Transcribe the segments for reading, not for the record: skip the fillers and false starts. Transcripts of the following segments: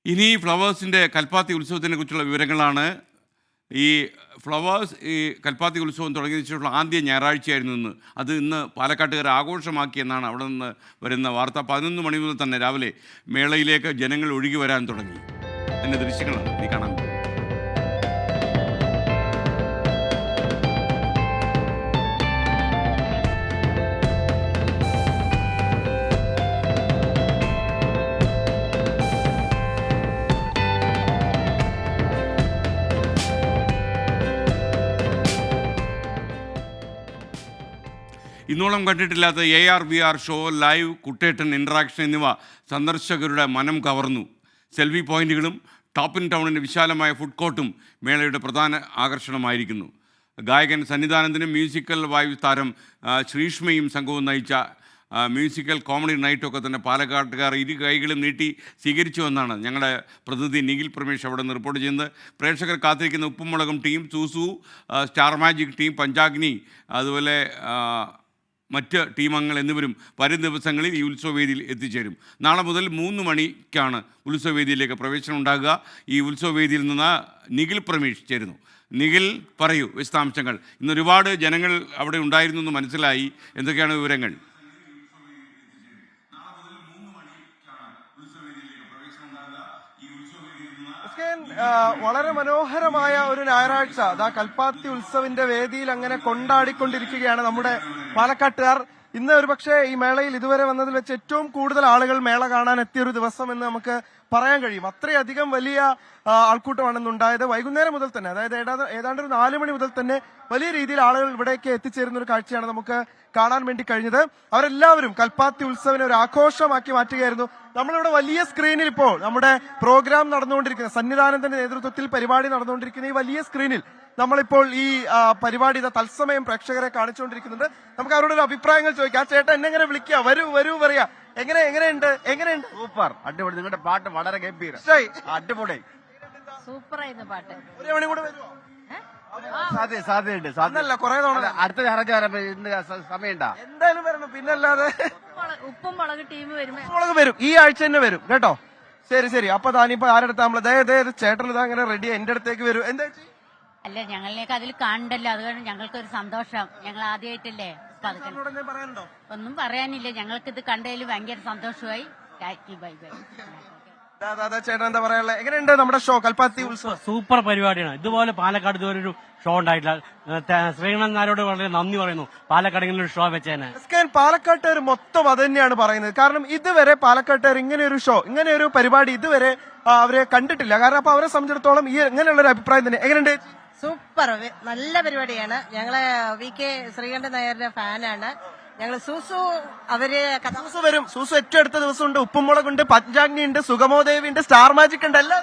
ഇനി ഫ്ലവേഴ്സിൻ്റെ കൽപ്പാത്തി ഉത്സവത്തിനെ കുറിച്ചുള്ള വിവരങ്ങളാണ്. ഈ ഫ്ലവേഴ്സ് കൽപ്പാത്തി ഉത്സവം തുടങ്ങിയതിനു ശേഷമുള്ള ആദ്യ ഞായറാഴ്ചയായിരുന്നു ഇന്ന്. അത് ഇന്ന് പാലക്കാട്ടുകാർ ആഘോഷമാക്കിയെന്നാണ് അവിടെ നിന്ന് വരുന്ന വാർത്ത. 11 മണി മുതൽ തന്നെ രാവിലെ മേളയിലേക്ക് ജനങ്ങൾ ഒഴുകി വരാൻ തുടങ്ങി. അതിൻ്റെ ദൃശ്യങ്ങളാണ് നീ കാണാൻ. ഇന്നോളം കണ്ടിട്ടില്ലാത്ത AR/VR ഷോ, ലൈവ്, കുട്ടേട്ടൻ ഇൻട്രാക്ഷൻ എന്നിവ സന്ദർശകരുടെ മനം കവർന്നു. സെൽഫി പോയിന്റുകളും ടോപ്പ് ഇൻ ടൗണിൻ്റെ വിശാലമായ ഫുഡ് കോർട്ടും മേളയുടെ പ്രധാന ആകർഷണമായിരിക്കുന്നു. ഗായകൻ സന്നിധാനന്ദനും മ്യൂസിക്കൽ വായു താരം ശ്രീഷ്മയും സംഘവും നയിച്ച മ്യൂസിക്കൽ കോമഡി നൈറ്റൊക്കെ തന്നെ പാലക്കാട്ടുകാർ ഇരു കൈകളും നീട്ടി സ്വീകരിച്ചുവെന്നാണ് ഞങ്ങളുടെ പ്രതിനിധി നിഖിൽ പ്രമേഷ് അവിടെ നിന്ന് റിപ്പോർട്ട് ചെയ്യുന്നത്. പ്രേക്ഷകർ കാത്തിരിക്കുന്ന ഉപ്പുമുളകും ടീം, സൂസു, സ്റ്റാർ മാജിക് ടീം, പഞ്ചാഗ്നി, അതുപോലെ മറ്റ് ടീമംഗങ്ങൾ എന്നിവരും വരും ദിവസങ്ങളിൽ ഈ ഉത്സവവേദിയിൽ എത്തിച്ചേരും. നാളെ മുതൽ 3 മണിക്കാണ് ഉത്സവവേദിയിലേക്ക് പ്രവേശനം ഉണ്ടാകുക. ഈ ഉത്സവവേദിയിൽ നിന്ന് നിഖിൽ പ്രമേഷ് ചേരുന്നു. നിഖിൽ, പറയൂ വിശദാംശങ്ങൾ. ഇന്ന് ഒരുപാട് ജനങ്ങൾ അവിടെ ഉണ്ടായിരുന്നു എന്ന് മനസ്സിലായി. എന്തൊക്കെയാണ് വിവരങ്ങൾ? വളരെ മനോഹരമായ ഒരു ഞായറാഴ്ച കൽപ്പാത്തി ഉത്സവിന്റെ വേദിയിൽ അങ്ങനെ കൊണ്ടാടിക്കൊണ്ടിരിക്കുകയാണ് നമ്മുടെ പാലക്കാട്ടുകാർ. ഇന്ന് ഒരുപക്ഷെ ഈ മേളയിൽ ഇതുവരെ വന്നതിൽ വെച്ച് ഏറ്റവും കൂടുതൽ ആളുകൾ മേള കാണാൻ എത്തിയൊരു ദിവസം എന്ന് നമുക്ക് പറയാൻ കഴിയും. അത്രയധികം വലിയ ആൾക്കൂട്ടമാണ് ഇന്നുണ്ടായത്. വൈകുന്നേരം മുതൽ തന്നെ, അതായത് ഏതാണ്ട് ഒരു 4 മണി മുതൽ തന്നെ വലിയ രീതിയിൽ ആളുകൾ ഇവിടേക്ക് എത്തിച്ചേരുന്ന ഒരു കാഴ്ചയാണ് നമുക്ക് കാണാൻ വേണ്ടി കഴിഞ്ഞത്. അവരെല്ലാവരും കൽപ്പാത്തി ഉത്സവിനെ ഒരു ആഘോഷമാക്കി മാറ്റുകയായിരുന്നു. നമ്മളിവിടെ വലിയ സ്ക്രീനിൽ ഇപ്പോൾ നമ്മുടെ പ്രോഗ്രാം നടന്നുകൊണ്ടിരിക്കുന്ന, സന്നിധാനത്തിന്റെ നേതൃത്വത്തിൽ പരിപാടി നടന്നുകൊണ്ടിരിക്കുന്ന ഈ വലിയ സ്ക്രീനിൽ നമ്മളിപ്പോൾ ഈ പരിപാടി തത്സമയം പ്രേക്ഷകരെ കാണിച്ചുകൊണ്ടിരിക്കുന്നുണ്ട്. നമുക്ക് അവരോടൊരു അഭിപ്രായങ്ങൾ ചോദിക്കാം. ആ ചേട്ടൻ എന്നെങ്ങനെ വിളിക്കുക, വരൂ പറയാ, എങ്ങനെയുണ്ട്? സൂപ്പർ, അടിപൊളി. നിങ്ങളുടെ പാട്ട് വളരെ ഗംഭീരം, അടിപൊളി, സൂപ്പറായിരുന്നു പാട്ട്. ഒരു മണി കൂടെ വരുമോ? സാധ്യതയുണ്ട്. കുറെ തവണ അടുത്ത ഞായറാഴ്ച വരാൻ സമയമുണ്ടാ? എന്തായാലും വരണം, പിന്നല്ലാതെ. ഉപ്പും മുളക് ടീം വരും, ഈ ആഴ്ച തന്നെ വരും കേട്ടോ. ശരി. അപ്പൊ താനിപ്പോ ആരെടുത്താ നമ്മള് ചേട്ടൻ ഇതാ അങ്ങനെ റെഡി, എന്റെ അടുത്തേക്ക് വരും. എന്താ അല്ല, ഞങ്ങളിലേക്ക് അതിൽ കാണണ്ടല്ലോ, അതുകൊണ്ട് ഞങ്ങൾക്കൊരു സന്തോഷം. ഞങ്ങൾ ആദ്യമായിട്ടല്ലേ. പറയാനുണ്ടോ? ഒന്നും പറയാനില്ല, ഞങ്ങൾക്ക് ഇത് കണ്ടതിൽ ഭയങ്കര സന്തോഷമായി. ബൈ. ചേട്ടൻ എന്താ പറയാനുള്ളത്? എങ്ങനെയുണ്ട് നമ്മുടെ ഷോ, കൽപ്പാത്തി ഉത്സവം? സൂപ്പർ പരിപാടിയാണ്. ഇതുപോലെ പാലക്കാട് ഇതുവരെ ഒരു ഷോ ഉണ്ടായിട്ടില്ല. ശ്രീകണ്ഠൻ നായരോട് വളരെ നന്ദി പറയുന്നു. പാലക്കാട് ഇങ്ങനെ ഒരു ഷോ വെച്ചേനെ. പാലക്കാട്ടുകാർ മൊത്തം അത് തന്നെയാണ് പറയുന്നത്. കാരണം ഇതുവരെ പാലക്കാട്ടുകാർ ഇങ്ങനെ ഒരു ഷോ, ഇങ്ങനെ ഒരു പരിപാടി ഇതുവരെ അവരെ കണ്ടിട്ടില്ല. കാരണം അപ്പൊ അവരെ സംബന്ധിച്ചിടത്തോളം ഈ ഇങ്ങനെയുള്ള ഒരു അഭിപ്രായം തന്നെ. എങ്ങനെയുണ്ട്? സൂപ്പർ, നല്ല പരിപാടിയാണ്. ഞങ്ങള് VK ശ്രീകണ്ഠൻ നായരുടെ ഫാനാണ് ഞങ്ങള്. സൂസു വരും. സൂസു ഏറ്റവും അടുത്ത ദിവസമുണ്ട്. ഉപ്പുമുളകുണ്ട്, പഞ്ചാഗ്നി ഉണ്ട്, സുഗമോദേവി ഉണ്ട്, സ്റ്റാർ മാജിക് ഉണ്ട്, എല്ലാം.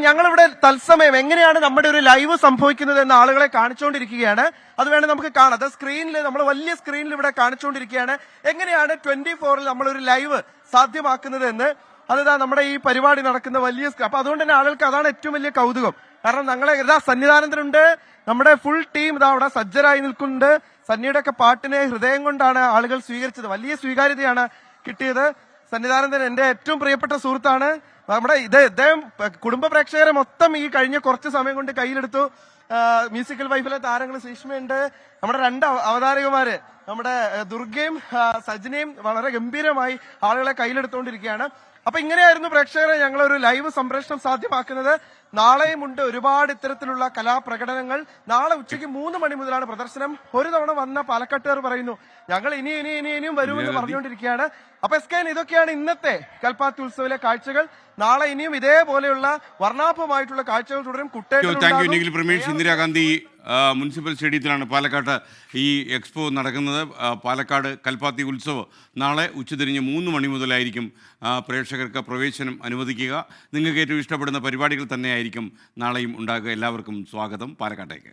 ഞങ്ങളിവിടെ തത്സമയം എങ്ങനെയാണ് നമ്മുടെ ഒരു ലൈവ് സംഭവിക്കുന്നത് എന്ന് ആളുകളെ കാണിച്ചുകൊണ്ടിരിക്കുകയാണ്. അത് വേണം നമുക്ക് കാണാം. അത് സ്ക്രീനിൽ, നമ്മൾ വലിയ സ്ക്രീനിൽ ഇവിടെ കാണിച്ചുകൊണ്ടിരിക്കുകയാണ് എങ്ങനെയാണ് 24-ൽ നമ്മളൊരു ലൈവ് സാധ്യമാക്കുന്നത് എന്ന്. അതാ നമ്മുടെ ഈ പരിപാടി നടക്കുന്ന വലിയ അപ്പൊ അതുകൊണ്ട് തന്നെ ആളുകൾക്ക് അതാണ് ഏറ്റവും വലിയ കൗതുകം. കാരണം ഞങ്ങളെ സന്നിധാനത്തിനുണ്ട്, നമ്മുടെ ഫുൾ ടീം അവിടെ സജ്ജരായി നിൽക്കുന്നുണ്ട്. സന്നിയുടെ ഒക്കെ പാട്ടിനെ ഹൃദയം കൊണ്ടാണ് ആളുകൾ സ്വീകരിച്ചത്. വലിയ സ്വീകാര്യതയാണ് കിട്ടിയത്. സന്നിധാനന്ദൻ എന്റെ ഏറ്റവും പ്രിയപ്പെട്ട സുഹൃത്താണ്. നമ്മുടെ ഇദ്ദേഹം കുടുംബ പ്രേക്ഷകരെ മൊത്തം ഈ കഴിഞ്ഞ കുറച്ച് സമയം കൊണ്ട് കയ്യിലെടുത്തു. മ്യൂസിക്കൽ വൈഫിലെ താരങ്ങൾ ശ്രീഷ്മയുണ്ട്, നമ്മുടെ 2 അവതാരകമാര് നമ്മുടെ ദുർഗയും സജ്നയും വളരെ ഗംഭീരമായി ആളുകളെ കയ്യിലെടുത്തുകൊണ്ടിരിക്കുകയാണ്. അപ്പൊ ഇങ്ങനെയായിരുന്നു പ്രേക്ഷകരെ ഞങ്ങളൊരു ലൈവ് സംപ്രേഷണം സാധ്യമാക്കുന്നത്. നാളെയും ഉണ്ട് ഒരുപാട് ഇത്തരത്തിലുള്ള കലാപ്രകടനങ്ങൾ. നാളെ ഉച്ചയ്ക്ക് 3 മണി മുതലാണ് പ്രദർശനം. ഒരു തവണ വന്ന പാലക്കാട്ടുകാർ പറയുന്നു ഞങ്ങൾ ഇനിയും വരുമെന്ന് പറഞ്ഞുകൊണ്ടിരിക്കുകയാണ്. അപ്പൊ ഇതൊക്കെയാണ് ഇന്നത്തെ കൽപ്പാത്തി ഉത്സവിലെ കാഴ്ചകൾ. നാളെ ഇനിയും ഇതേപോലെയുള്ള വർണ്ണാഭമായിട്ടുള്ള കാഴ്ചകൾ തുടരും. നിഖിൽ പ്രമേഷ്, ഇന്ദിരാഗാന്ധി മുനിസിപ്പൽ സ്റ്റേഡിയത്തിലാണ് പാലക്കാട്ട് ഈ എക്സ്പോ നടക്കുന്നത്. പാലക്കാട് കൽപ്പാത്തി ഉത്സവം നാളെ ഉച്ചതിരിഞ്ഞ് 3 മണി മുതലായിരിക്കും പ്രേക്ഷകർക്ക് പ്രവേശനം അനുവദിക്കുക. നിങ്ങൾക്ക് ഏറ്റവും ഇഷ്ടപ്പെടുന്ന പരിപാടികൾ തന്നെയായിരിക്കും നാളെയും ഉണ്ടാകുക. എല്ലാവർക്കും സ്വാഗതം പാലക്കാട്ടേക്ക്.